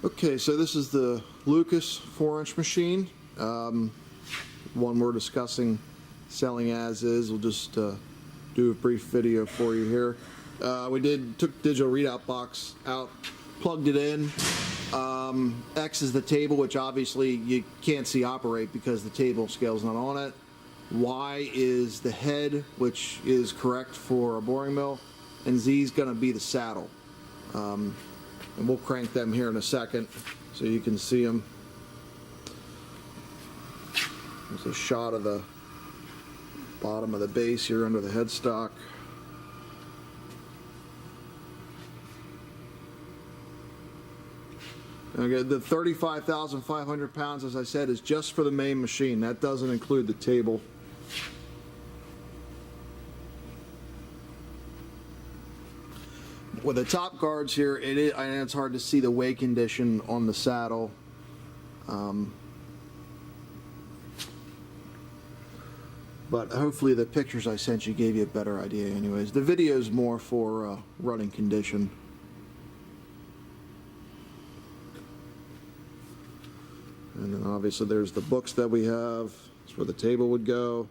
Okay, so this is the Lucas 4-inch machine. One we're discussing selling as is. We'll just do a brief video for you here. We took the digital readout box out, plugged it in. X is the table, which obviously you can't see operate because the table scale's not on it. Y is the head, which is correct for a boring mill, and Z is going to be the saddle. And we'll crank them here in a second so you can see them. There's a shot of the bottom of the base here under the headstock. Okay, the 35,500 pounds, as I said, is just for the main machine. That doesn't include the table. With the top guards here, it's hard to see the weight condition on the saddle. But hopefully the pictures I sent you gave you a better idea anyways. The video is more for running condition. And then obviously there's the books that we have. That's where the table would go.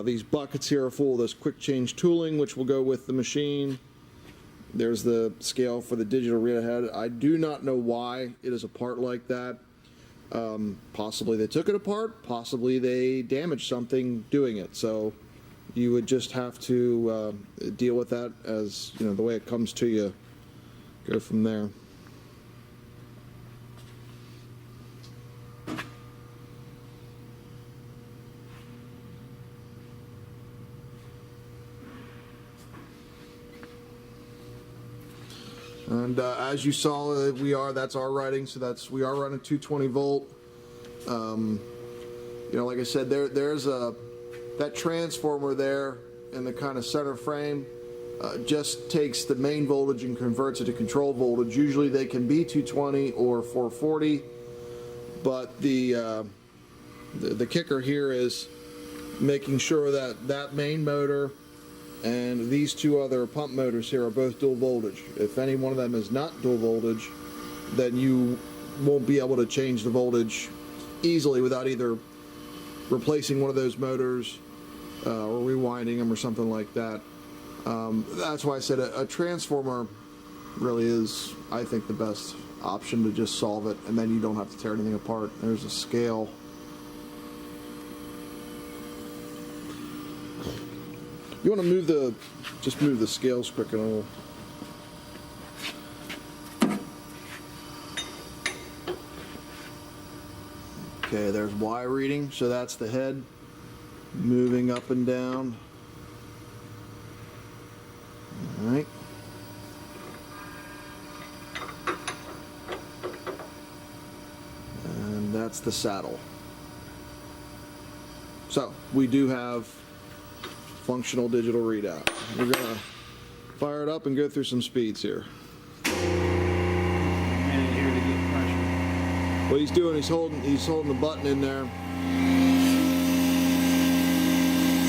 These buckets here are full of this quick change tooling, which will go with the machine. There's the scale for the digital readout head. I do not know why it is apart like that. Possibly they took it apart, possibly they damaged something doing it. So you would just have to deal with that as, you know, the way it comes to you. Go from there. And as you saw, that's our writing, so we are running 220 volt. You know, like I said, there's that transformer there in the kind of center frame just takes the main voltage and converts it to control voltage. Usually they can be 220 or 440, but the kicker here is making sure that main motor and these two other pump motors here are both dual voltage. If any one of them is not dual voltage, then you won't be able to change the voltage easily without either replacing one of those motors or rewinding them or something like that. That's why I said a transformer really is, I think, the best option to just solve it, and then you don't have to tear anything apart. There's a scale. You want to just move the scales quick and all. Okay, there's Y reading, so that's the head moving up and down. All right. And that's the saddle. So we do have functional digital readout. We're gonna fire it up and go through some speeds here. What he's doing, he's holding the button in there,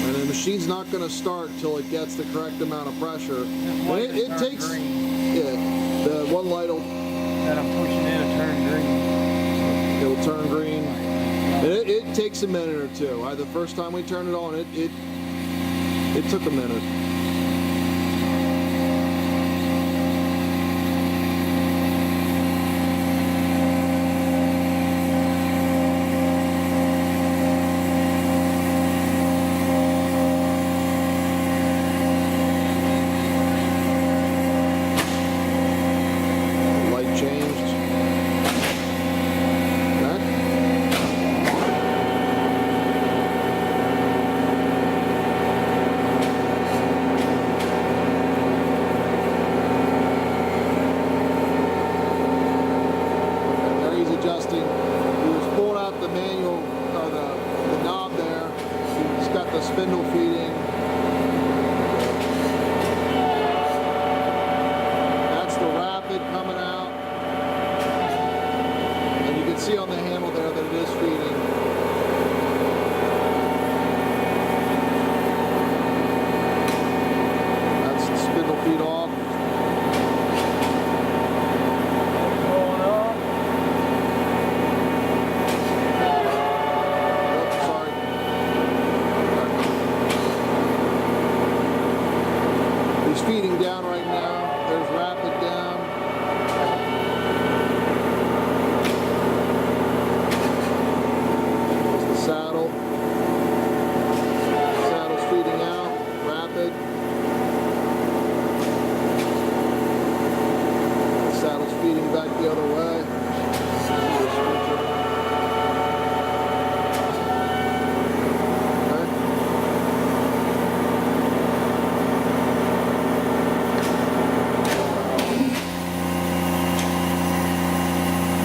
and the machine's not going to start till it gets the correct amount of pressure. It takes, yeah, the one light that I'm pushing in will turn green. It'll turn green. It takes a minute or two. The first time we turned it on, it took a minute. the other way.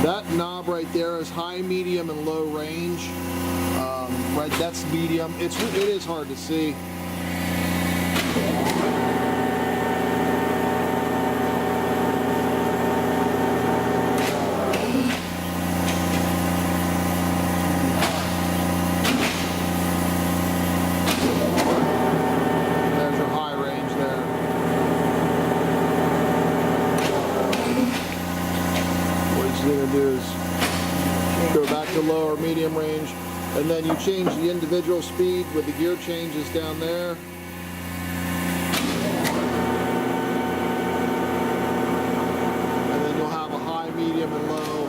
That knob right there is high, medium, and low range. Right, that's medium. It is hard to see. There's your high range there. What you're going to do is go back to lower, medium range, and then you change the individual speed with the gear changes down there. And then you'll have a high, medium, and low.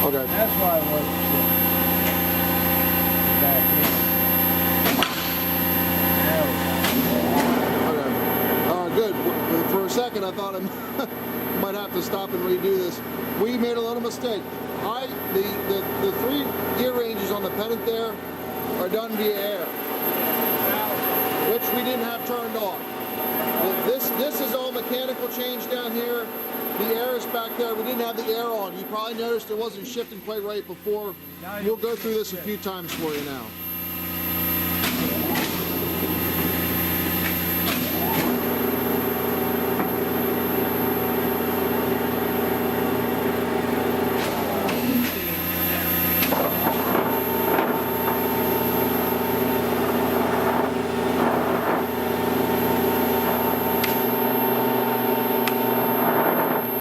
Okay. That's why it wasn't sitting back in. Okay. Good. For a second, I thought I might have to stop and redo this. We made a little mistake. The three gear ranges on the pennant there are done via air, which we didn't have turned on. This is all mechanical change down here. The air is back there. We didn't have the air on. You probably noticed it wasn't shifting quite right before. We'll go through this a few times for you now.